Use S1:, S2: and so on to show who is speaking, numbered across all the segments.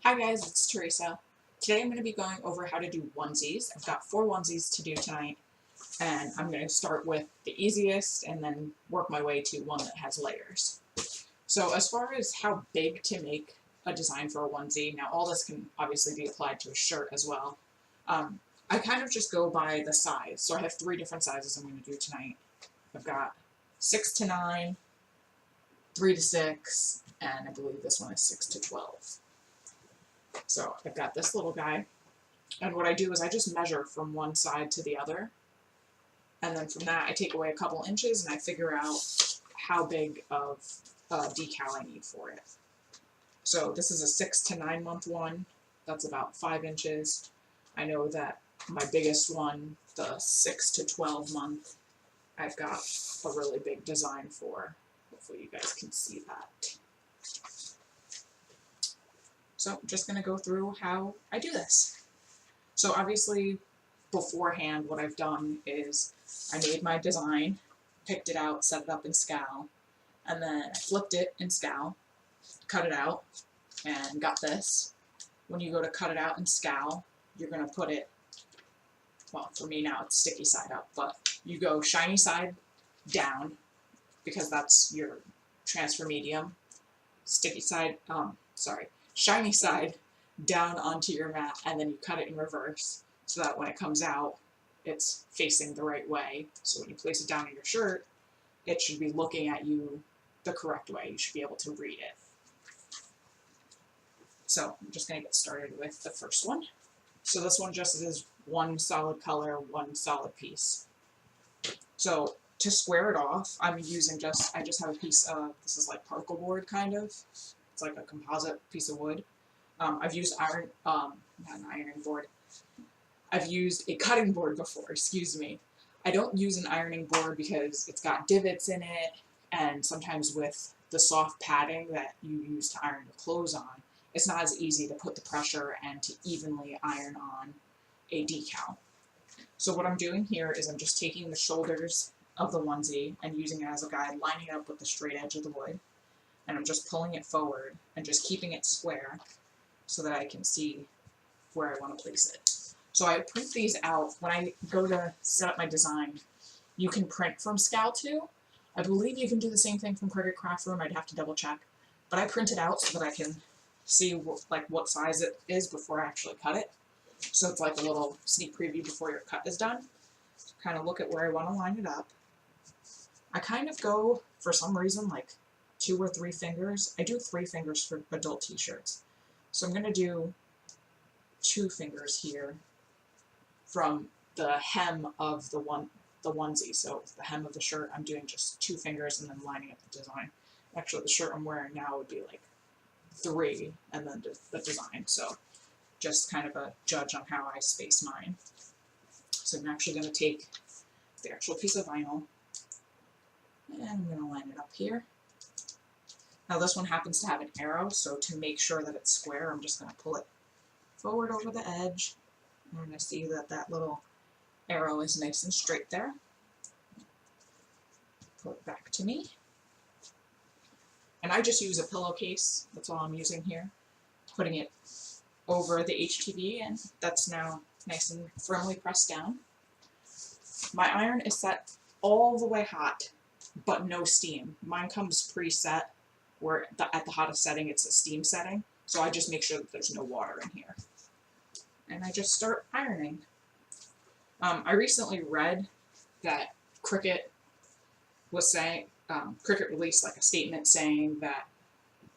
S1: Hi guys, it's Teresa. Today I'm going to be going over how to do onesies. I've got 4 onesies to do tonight, and I'm going to start with the easiest and then work my way to one that has layers. So as far as how big to make a design for a onesie, now all this can obviously be applied to a shirt as well. I kind of just go by the size. So I have 3 different sizes I'm going to do tonight. I've got 6 to 9, 3 to 6, and I believe this one is 6 to 12. So I've got this little guy, and what I do is I just measure from one side to the other, and then from that I take away a couple inches and I figure out how big of a decal I need for it. So this is a 6 to 9 month one, that's about 5 inches. I know that my biggest one, the 6 to 12 month, I've got a really big design for. Hopefully you guys can see that. So I'm just going to go through how I do this. So obviously beforehand what I've done is I made my design, picked it out, set it up in Scal, and then I flipped it in Scal, cut it out, and got this. When you go to cut it out in Scal, you're going to put it, well for me now it's sticky side up, but you go shiny side down because that's your transfer medium, sticky side, shiny side down onto your mat, and then you cut it in reverse so that when it comes out it's facing the right way. So when you place it down on your shirt, it should be looking at you the correct way. You should be able to read it. So I'm just going to get started with the first one. So this one just is one solid color, one solid piece. So to square it off, I'm using I just have a piece of, this is like particle board kind of. It's like a composite piece of wood. I've used not an ironing board. I've used a cutting board before, excuse me. I don't use an ironing board because it's got divots in it, and sometimes with the soft padding that you use to iron your clothes on, it's not as easy to put the pressure and to evenly iron on a decal. So what I'm doing here is I'm just taking the shoulders of the onesie and using it as a guide, lining it up with the straight edge of the wood, and I'm just pulling it forward and just keeping it square so that I can see where I want to place it. So I print these out. When I go to set up my design, you can print from Scal too. I believe you can do the same thing from Cricut Craft Room. I'd have to double check. But I print it out so that I can see what size it is before I actually cut it. So it's like a little sneak preview before your cut is done. So kind of look at where I want to line it up. I kind of go, for some reason, like 2 or 3 fingers. I do 3 fingers for adult t-shirts. So I'm going to do 2 fingers here from the hem of the onesie. So the hem of the shirt, I'm doing just 2 fingers and then lining up the design. Actually, the shirt I'm wearing now would be like 3 and then the design. So just kind of a judge on how I space mine. So I'm actually going to take the actual piece of vinyl and I'm going to line it up here. Now this one happens to have an arrow, so to make sure that it's square, I'm just going to pull it forward over the edge. And I see that that little arrow is nice and straight there. Pull it back to me. And I just use a pillowcase, that's all I'm using here. Putting it over the HTV, and that's now nice and firmly pressed down. My iron is set all the way hot, but no steam. Mine comes preset, where at the hottest setting it's a steam setting, so I just make sure that there's no water in here. And I just start ironing. I recently read that Cricut was saying, Cricut released like a statement saying that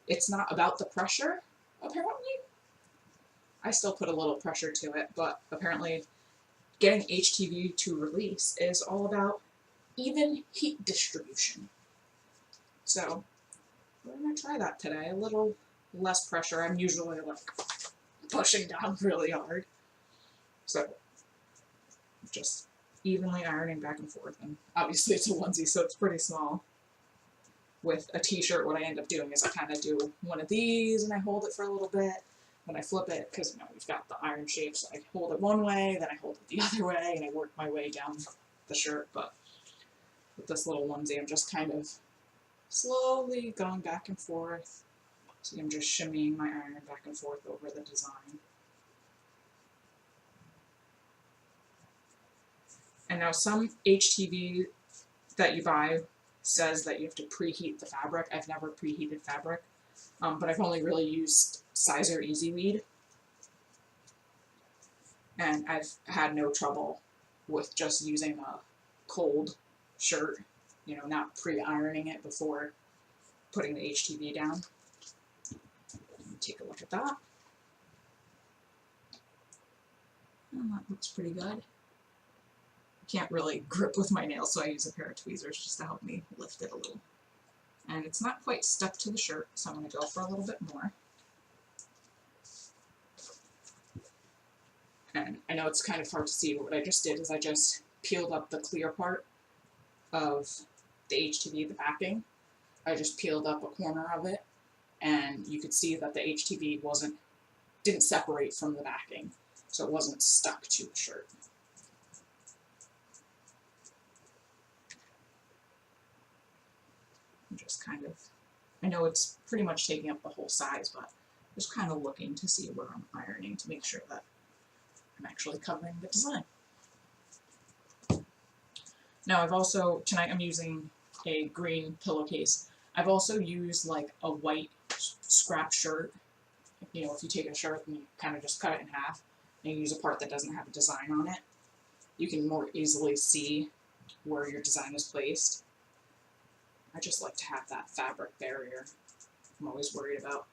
S1: it's not about the pressure, apparently. I still put a little pressure to it, but apparently getting HTV to release is all about even heat distribution. So we're going to try that today. A little less pressure. I'm usually like pushing down really hard. So just evenly ironing back and forth. And obviously it's a onesie, so it's pretty small. With a t-shirt, what I end up doing is I kind of do one of these and I hold it for a little bit. Then I flip it, because we've got the iron shape, so I hold it one way, then I hold it the other way, and I work my way down the shirt. But with this little onesie, I'm just kind of slowly going back and forth, See, I'm just shimmying my iron back and forth over the design. And now some HTV that you buy says that you have to preheat the fabric. I've never preheated fabric, but I've only really used Sizer Easy Weed, and I've had no trouble with just using a cold shirt, you know, not pre-ironing it before putting the HTV down. Take a look at that. And that looks pretty good. Can't really grip with my nails, so I use a pair of tweezers just to help me lift it a little. And it's not quite stuck to the shirt, so I'm going to go for a little bit more. And I know it's kind of hard to see, but what I just did is I just peeled up the clear part of the HTV, the backing. I just peeled up a corner of it, and you could see that the HTV didn't separate from the backing, so it wasn't stuck to the shirt. I'm just kind of, I know it's pretty much taking up the whole size, but just kind of looking to see where I'm ironing to make sure that I'm actually covering the design. Now I've also, tonight I'm using a green pillowcase. I've also used like a white scrap shirt. You know, if you take a shirt and you kind of just cut it in half and you use a part that doesn't have a design on it, you can more easily see where your design is placed. I just like to have that fabric barrier. I'm always worried about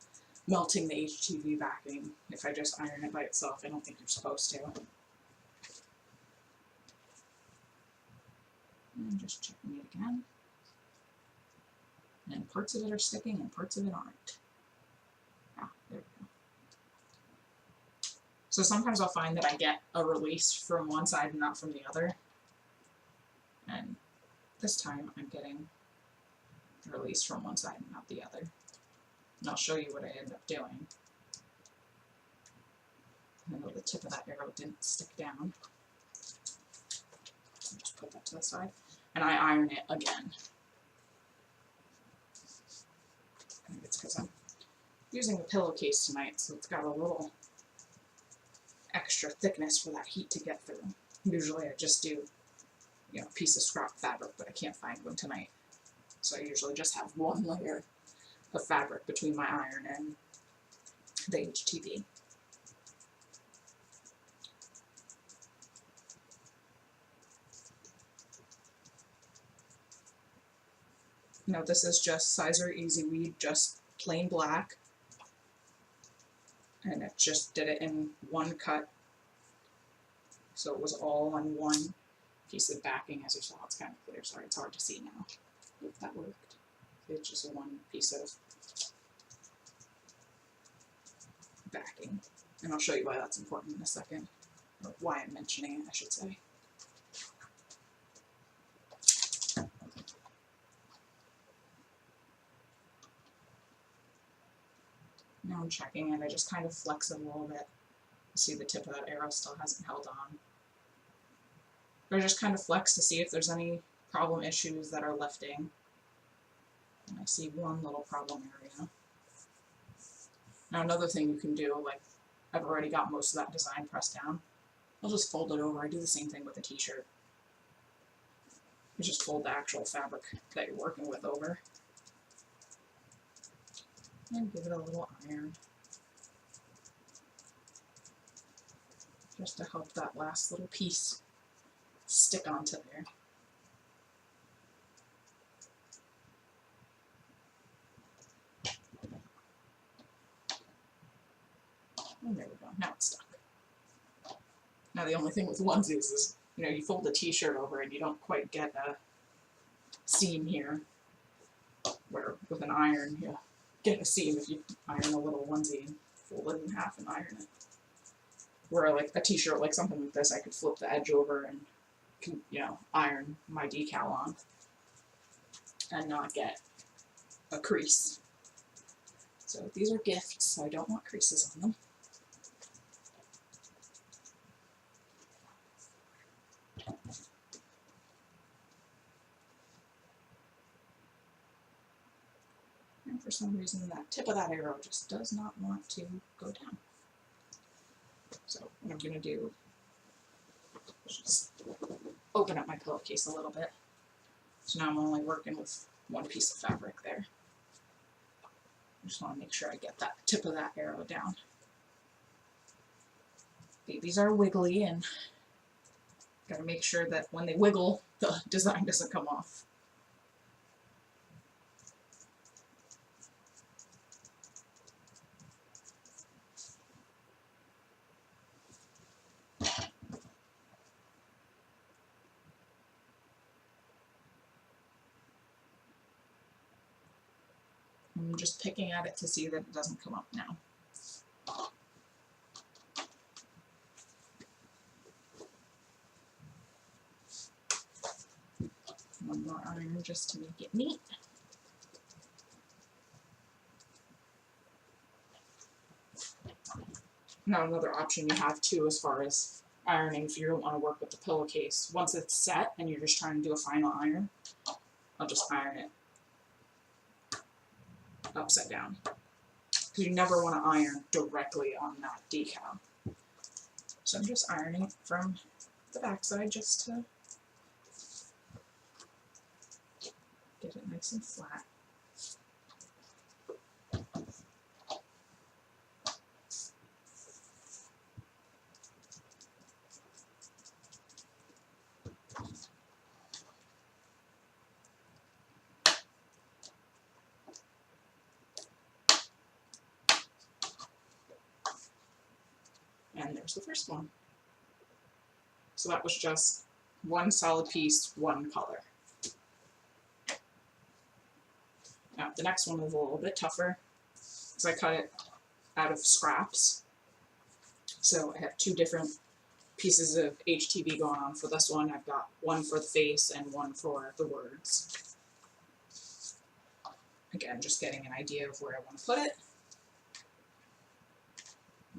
S1: melting the HTV backing. If I just iron it by itself, I don't think you're supposed to. And just checking it again. And parts of it are sticking and parts of it aren't. Ah, there we go. So sometimes I'll find that I get a release from one side and not from the other. And this time I'm getting a release from one side and not the other. And I'll show you what I end up doing. I know the tip of that arrow didn't stick down. I'll just put that to the side. And I iron it again. And it's because I'm using the pillowcase tonight, so it's got a little extra thickness for that heat to get through. Usually I just do, you know, a piece of scrap fabric, but I can't find one tonight. So I usually just have one layer of fabric between my iron and the HTV. Now this is just Sizer Easy Weed, just plain black. And it just did it in one cut. So it was all on one piece of backing. As you saw, it's kind of clear. Sorry, it's hard to see now. If that worked. It's just one piece of backing. And I'll show you why that's important in a second. Or why I'm mentioning it, I should say. Now I'm checking it. I just kind of flex it a little bit. You see the tip of that arrow still hasn't held on. But I just kind of flex to see if there's any problem issues that are lifting. And I see one little problem area. Now another thing you can do, like I've already got most of that design pressed down, I'll just fold it over. I do the same thing with a t-shirt. You just fold the actual fabric that you're working with over. And give it a little iron. Just to help that last little piece stick onto there. And there we go, now it's stuck. Now the only thing with onesies is, you know, you fold the t-shirt over and you don't quite get a seam here, where with an iron you get a seam if you iron a little onesie and fold it in half and iron it. Where like a t-shirt, like something like this, I could flip the edge over and, you know, iron my decal on and not get a crease. So these are gifts, so I don't want creases on them. for some reason that tip of that arrow just does not want to go down. So what I'm going to do is just open up my pillowcase a little bit. So now I'm only working with one piece of fabric there. I just want to make sure I get that tip of that arrow down. Babies are wiggly, and got to make sure that when they wiggle, the design doesn't come off. I'm just picking at it to see that it doesn't come up now. One more iron just to make it neat. Now another option you have too as far as ironing, if you don't want to work with the pillowcase, once it's set and you're just trying to do a final iron, I'll just iron it upside down. Because you never want to iron directly on that decal. So I'm just ironing it from the backside just to get it nice and flat. And there's the first one. So that was just one solid piece, one color. Now the next one is a little bit tougher because I cut it out of scraps. So I have two different pieces of HTV going on for this one. I've got one for the face and one for the words. Again, just getting an idea of where I want to put it.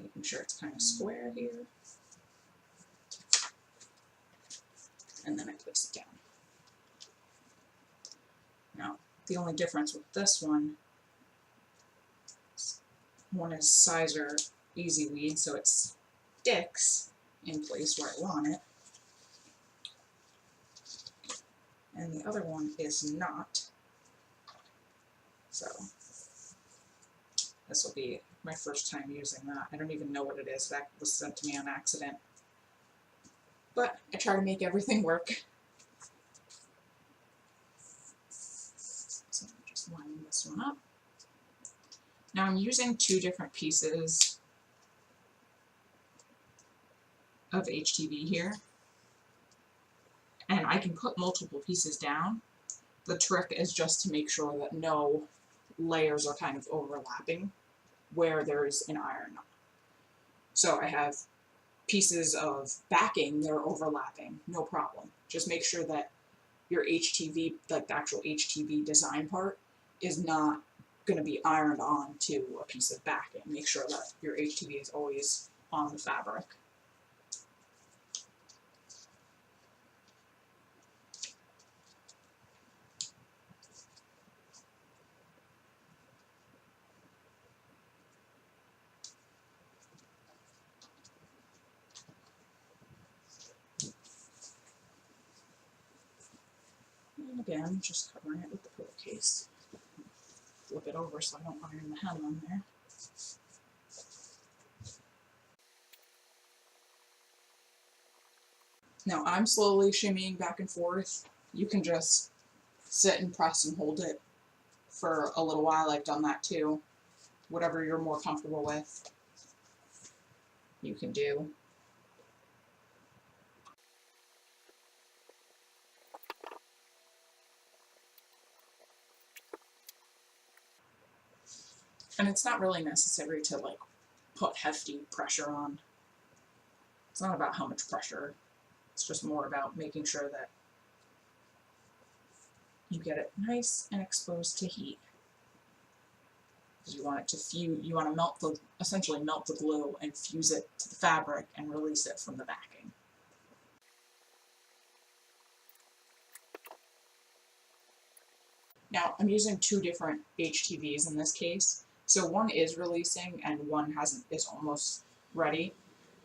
S1: Making sure it's kind of square here. And then I place it down. Now, the only difference with this one is sizer easy weed, so it sticks in place where I want it. And the other one is not. So this will be my first time using that. I don't even know what it is. That was sent to me on accident. But I try to make everything work. So I'm just lining this one up. Now I'm using two different pieces of HTV here. And I can put multiple pieces down. The trick is just to make sure that no layers are kind of overlapping where there's an iron. So I have pieces of backing that are overlapping, no problem. Just make sure that your HTV, like the actual HTV design part, is not going to be ironed on to a piece of backing. Make sure that your HTV is always on the fabric. And again, just covering it with the pillowcase. Flip it over so I don't iron the hem on there. Now I'm slowly shimmying back and forth. You can just sit and press and hold it for a little while. I've done that too. Whatever you're more comfortable with, you can do. And it's not really necessary to like put hefty pressure on. It's not about how much pressure. It's just more about making sure that you get it nice and exposed to heat. Because you want it to fuse, you want to essentially melt the glue and fuse it to the fabric and release it from the backing. Now, I'm using two different HTVs in this case. So one is releasing and one is almost ready,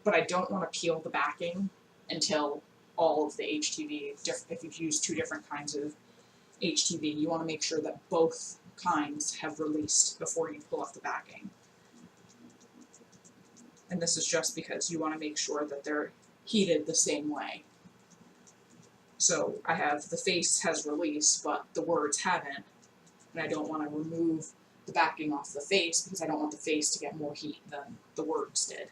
S1: but I don't want to peel the backing until all of the HTV, if you've used two different kinds of HTV, you want to make sure that both kinds have released before you pull off the backing. And this is just because you want to make sure that they're heated the same way. So I have the face has released, but the words haven't, and I don't want to remove the backing off the face because I don't want the face to get more heat than the words did.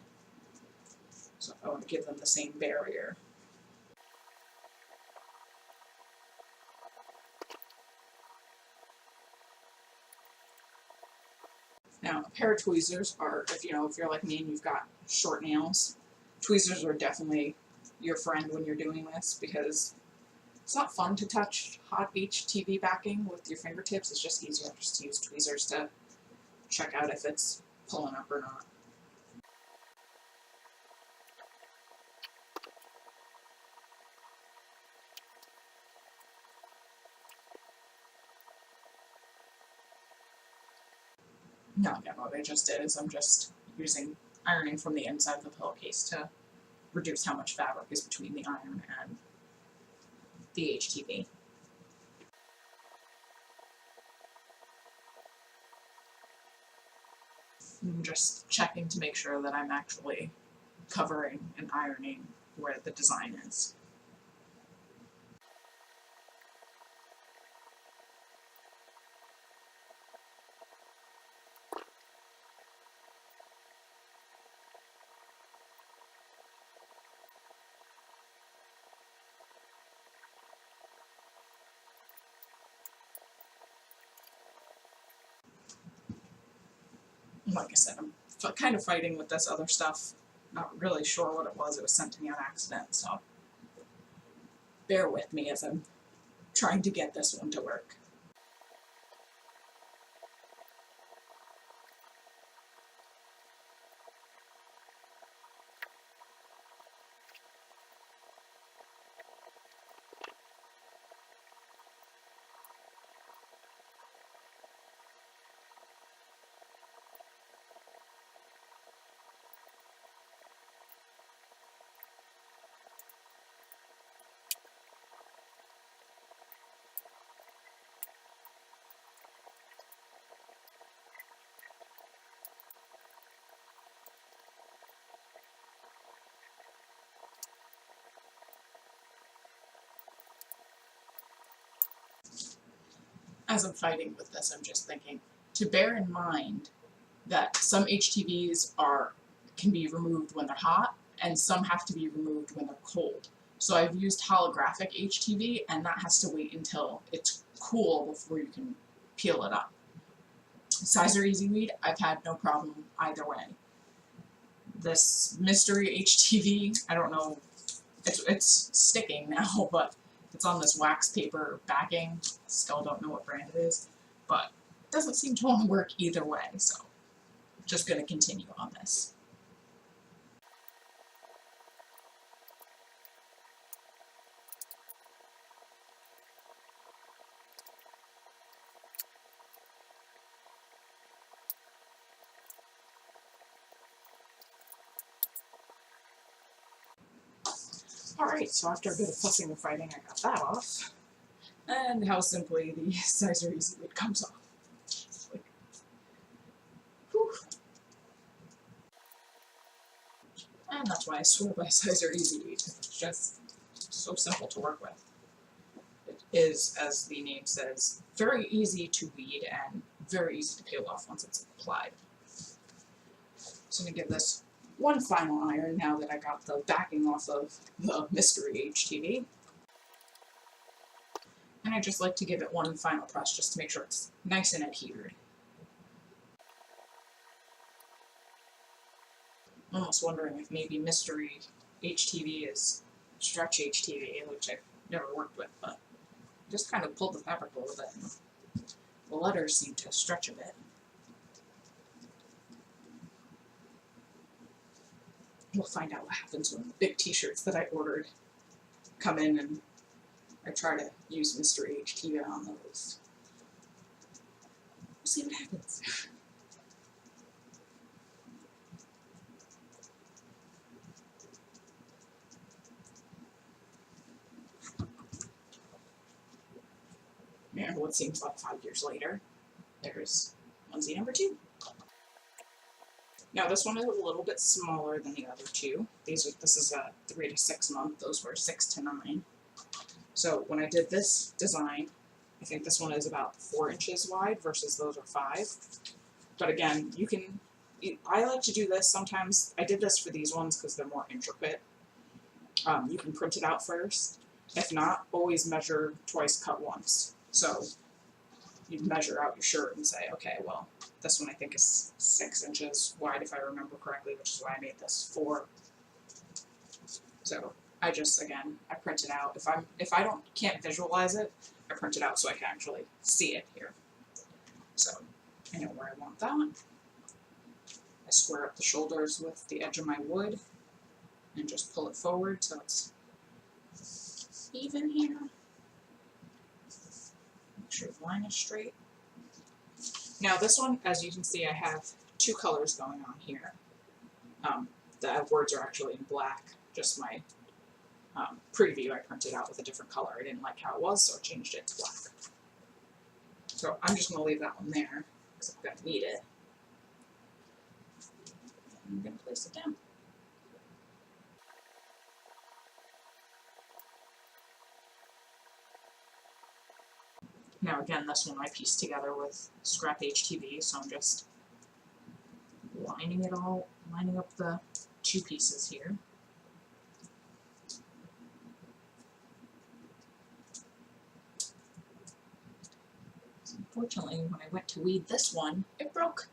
S1: So I want to give them the same barrier. Now, a pair of tweezers are, if you're like me and you've got short nails, tweezers are definitely your friend when you're doing this because it's not fun to touch hot HTV backing with your fingertips. It's just easier just to use tweezers to check out if it's pulling up or not. No, again, what I just did is I'm just using ironing from the inside of the pillowcase to reduce how much fabric is between the iron and the HTV. I'm just checking to make sure that I'm actually covering and ironing where the design is. Like I said, I'm kind of fighting with this other stuff. Not really sure what it was. It was sent to me on accident, so bear with me as I'm trying to get this one to work. As I'm fighting with this, I'm just thinking to bear in mind that some HTVs can be removed when they're hot, and some have to be removed when they're cold. So I've used holographic HTV, and that has to wait until it's cool before you can peel it up. Sizer Easy Weed, I've had no problem either way. This mystery HTV, I don't know, it's sticking now, but it's on this wax paper backing. Still don't know what brand it is, but it doesn't seem to want to work either way, so just going to continue on this. Alright, so after a bit of fussing and fighting, I got that off. And how simply the Sizer Easy Weed comes off. Like, whew. And that's why I swear by Sizer Easy Weed. It's just so simple to work with. It is, as the name says, very easy to weed and very easy to peel off once it's applied. So I'm going to give this one final iron now that I got the backing off of the mystery HTV. And I just like to give it one final press just to make sure it's nice and adhered. I'm almost wondering if maybe mystery HTV is stretch HTV, which I've never worked with, but just kind of pulled the fabric a little bit and the letters seem to stretch a bit. We'll find out what happens when the big t-shirts that I ordered come in and I try to use mystery HTV on those. see what happens. And what seems like 5 years later, there's onesie number 2. Now this one is a little bit smaller than the other two. This is a 3 to 6 month, those were 6 to 9. So when I did this design, I think this one is about 4 inches wide versus those are 5. But again, I like to do this sometimes. I did this for these ones because they're more intricate. You can print it out first. If not, always measure twice, cut once. So you measure out your shirt and say, okay, well, this one I think is 6 inches wide if I remember correctly, which is why I made this 4. So I just, again, I print it out. If I can't visualize it, I print it out so I can actually see it here. So I know where I want that. I square up the shoulders with the edge of my wood and just pull it forward so it's even here. Make sure the line is straight. Now this one, as you can see, I have 2 colors going on here. The words are actually in black, just my preview I printed out with a different color. I didn't like how it was, so I changed it to black. So I'm just going to leave that one there, because I'm going to need it. And I'm going to place it down. Now again, this one I pieced together with scrap HTV, so I'm just lining up the 2 pieces here. So unfortunately, when I went to weed this one, it broke.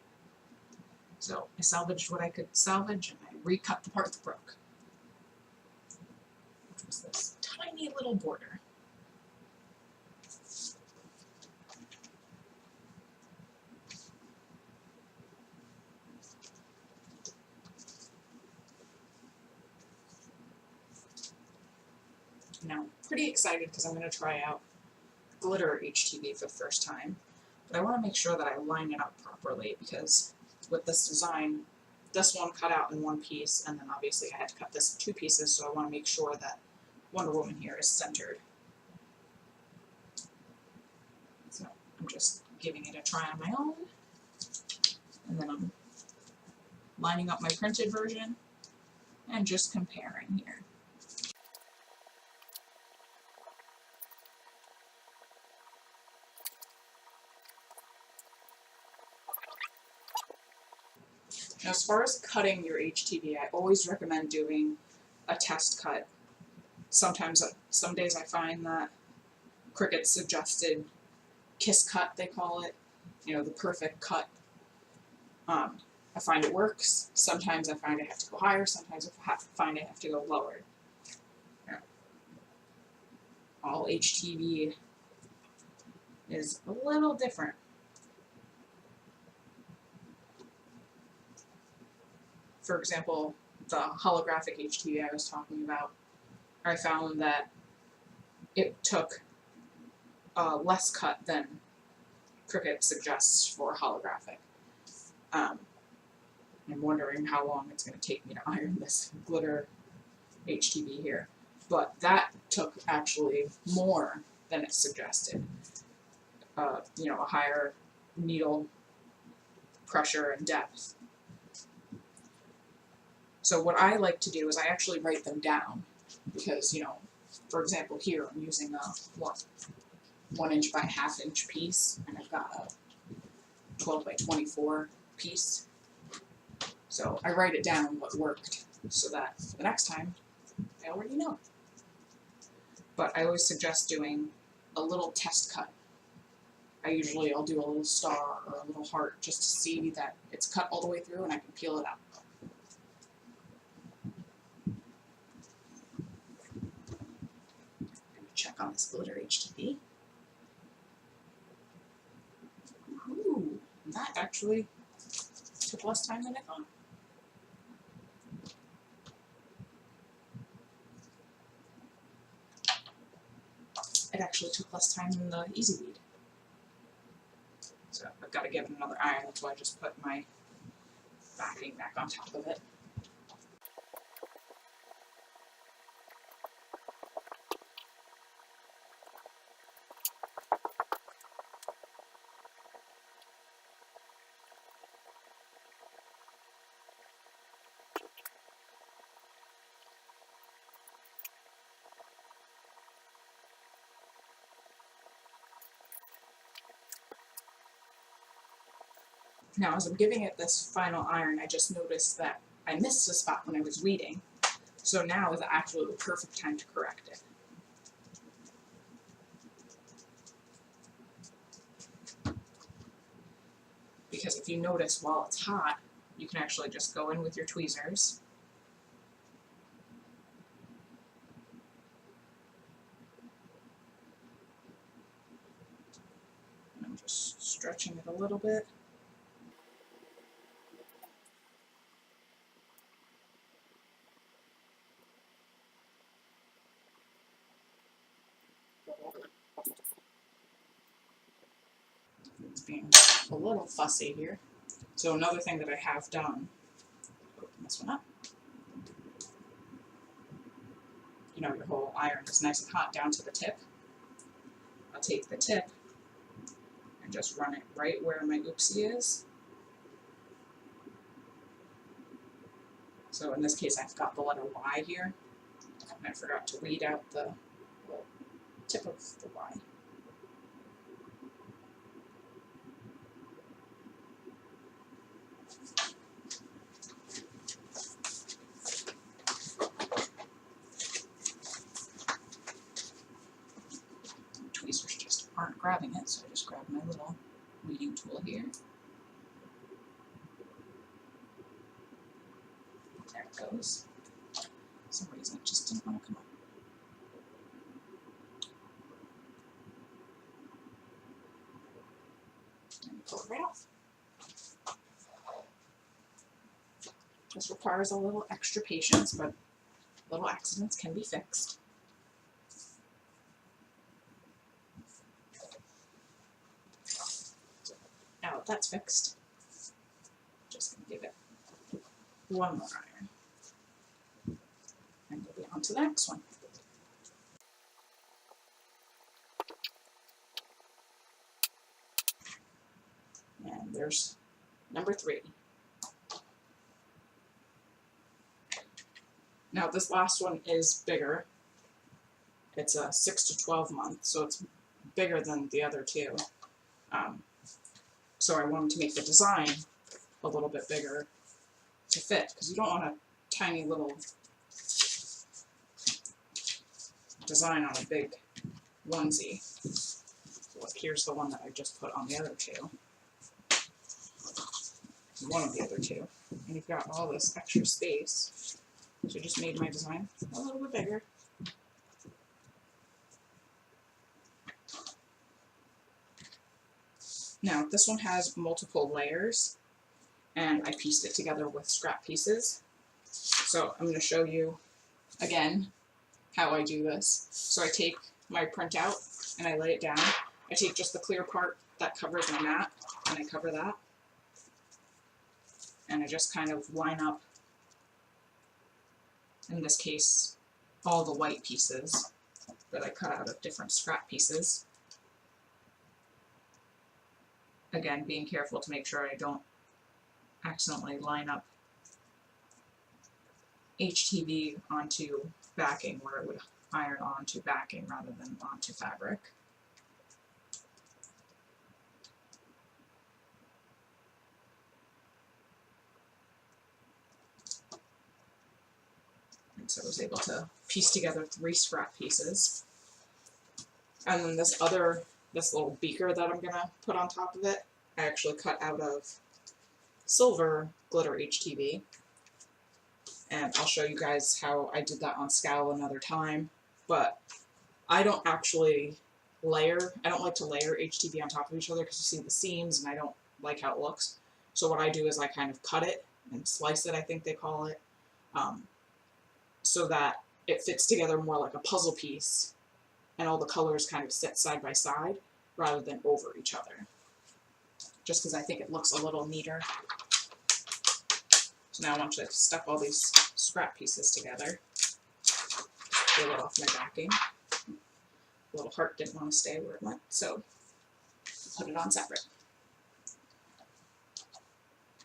S1: So I salvaged what I could salvage, and I recut the part that broke, which was this tiny little border. Now, I'm pretty excited because I'm going to try out glitter HTV for the first time, but I want to make sure that I line it up properly because with this design, this one cut out in 1 piece, and then obviously I had to cut this in 2 pieces, so I want to make sure that Wonder Woman here is centered. So I'm just giving it a try on my own, and then I'm lining up my printed version and just comparing here. Now, as far as cutting your HTV, I always recommend doing a test cut. Sometimes, some days I find that Cricut suggested kiss cut, they call it, you know, the perfect cut. I find it works. Sometimes I find I have to go higher. Sometimes I find I have to go lower. All HTV is a little different. For example, the holographic HTV I was talking about, I found that it took less cut than Cricut suggests for holographic. I'm wondering how long it's going to take me to iron this glitter HTV here. But that took actually more than it suggested. You know, a higher needle pressure and depth. So what I like to do is I actually write them down because, you know, for example here I'm using a 1 inch by ½ inch piece, and I've got a 12 by 24 piece. So I write it down what worked so that the next time I already know. But I always suggest doing a little test cut. I'll do a little star or a little heart just to see that it's cut all the way through and I can peel it out. Check on this glitter HTV. Ooh, that actually took less time than I thought. It actually took less time than the easy weed. So I've got to give it another iron, that's why I just put my backing back on top of it. Now, as I'm giving it this final iron, I just noticed that I missed a spot when I was weeding. So now is actually the perfect time to correct it. Because if you notice while it's hot, you can actually just go in with your tweezers and I'm just stretching it a little bit. It's being a little fussy here. So another thing that I have done, open this one up. You know, your whole iron is nice and hot down to the tip. I'll take the tip and just run it right where my oopsie is. So in this case, I've got the letter Y here, and I forgot to weed out the tip of the Y. Tweezers just aren't grabbing it, so I just grab my little weeding tool here. There it goes. For some reason it just didn't want to come up. And pull it right off. This requires a little extra patience, but little accidents can be fixed. Now that that's fixed, just going to give it one more iron. And we'll be on to the next one. And there's number 3. Now this last one is bigger. It's a 6 to 12 month, so it's bigger than the other two. So I wanted to make the design a little bit bigger to fit, because you don't want a tiny little design on a big onesie. So here's the one that I just put on the other two. One of the other two. And you've got all this extra space. So I just made my design a little bit bigger. Now, this one has multiple layers, and I pieced it together with scrap pieces. So I'm going to show you, again, how I do this. So I take my printout, and I lay it down. I take just the clear part that covers my mat, and I cover that. And I just kind of line up, in this case, all the white pieces that I cut out of different scrap pieces. Again, being careful to make sure I don't accidentally line up HTV onto backing where it would iron onto backing rather than onto fabric. And so I was able to piece together 3 scrap pieces. And then this little beaker that I'm going to put on top of it, I actually cut out of silver glitter HTV. And I'll show you guys how I did that on scowl another time. But I don't actually layer, I don't like to layer HTV on top of each other because you see the seams and I don't like how it looks. So what I do is I kind of cut it and slice it, I think they call it, so that it fits together more like a puzzle piece and all the colors kind of sit side by side rather than over each other. just because I think it looks a little neater. So now I want you to stuff all these scrap pieces together. Peel it off my backing. The little heart didn't want to stay where it went, so put it on separate.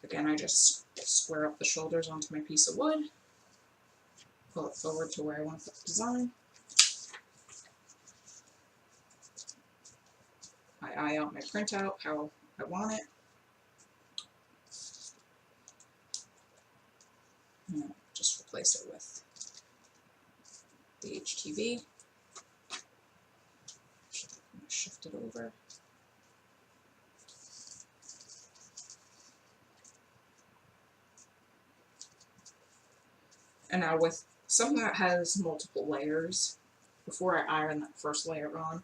S1: Again, I just square up the shoulders onto my piece of wood, pull it forward to where I want to put the design. I eye out my printout how I want it. And just replace it with the HTV. Shift it over. And now with something that has multiple layers, before I iron that first layer on,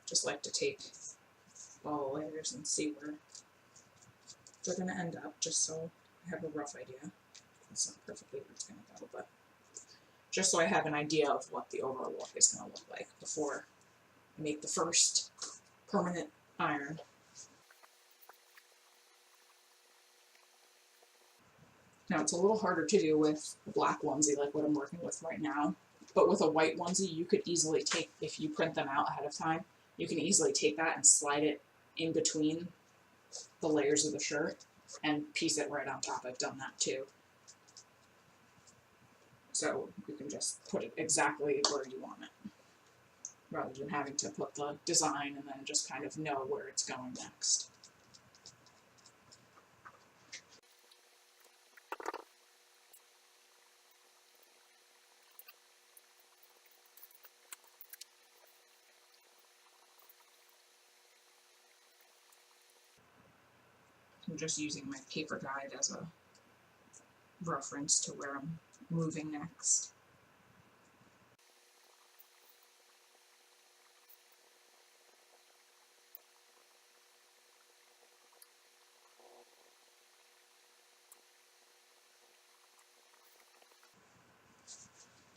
S1: just like to take all the layers and see where they're going to end up, just so I have a rough idea. It's not perfectly where it's going to go, but just so I have an idea of what the overall look is going to look like before I make the first permanent iron. Now it's a little harder to do with a black onesie like what I'm working with right now, but with a white onesie you could easily take, if you print them out ahead of time, you can easily take that and slide it in between the layers of the shirt and piece it right on top. I've done that too. So you can just put it exactly where you want it, rather than having to put the design and then just kind of know where it's going next. I'm just using my paper guide as a reference to where I'm moving next.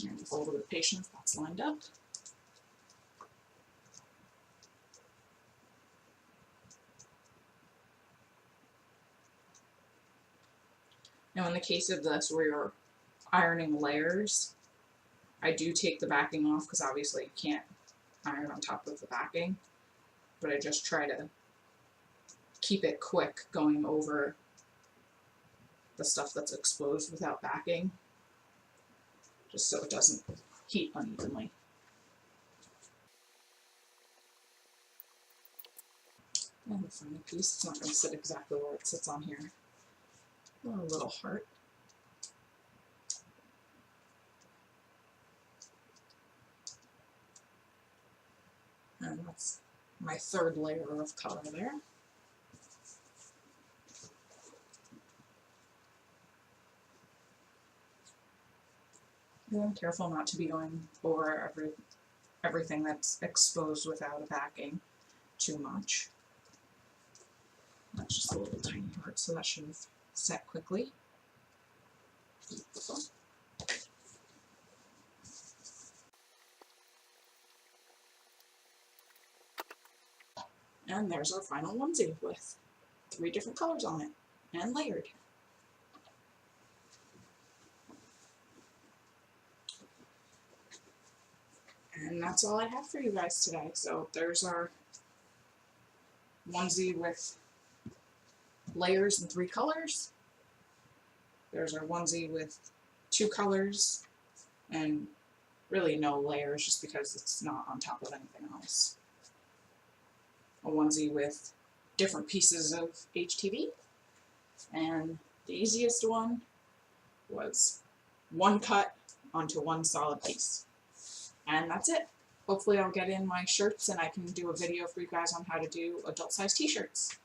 S1: And with a little bit of patience, that's lined up. Now in the case of this, where you're ironing layers, I do take the backing off because obviously you can't iron on top of the backing, but I just try to keep it quick going over the stuff that's exposed without backing, just so it doesn't heat unevenly. And the final piece, it's not going to sit exactly where it sits on here. A little heart. And that's my third layer of color there. And I'm careful not to be going over everything that's exposed without a backing too much. That's just a little tiny heart, so that should have set quickly. Beautiful. And there's our final onesie with 3 different colors on it and layered. And that's all I have for you guys today. So there's our onesie with layers and 3 colors. There's our onesie with 2 colors and really no layers just because it's not on top of anything else. A onesie with different pieces of HTV, and the easiest one was 1 cut onto 1 solid piece. And that's it. Hopefully I'll get in my shirts and I can do a video for you guys on how to do adult size t-shirts.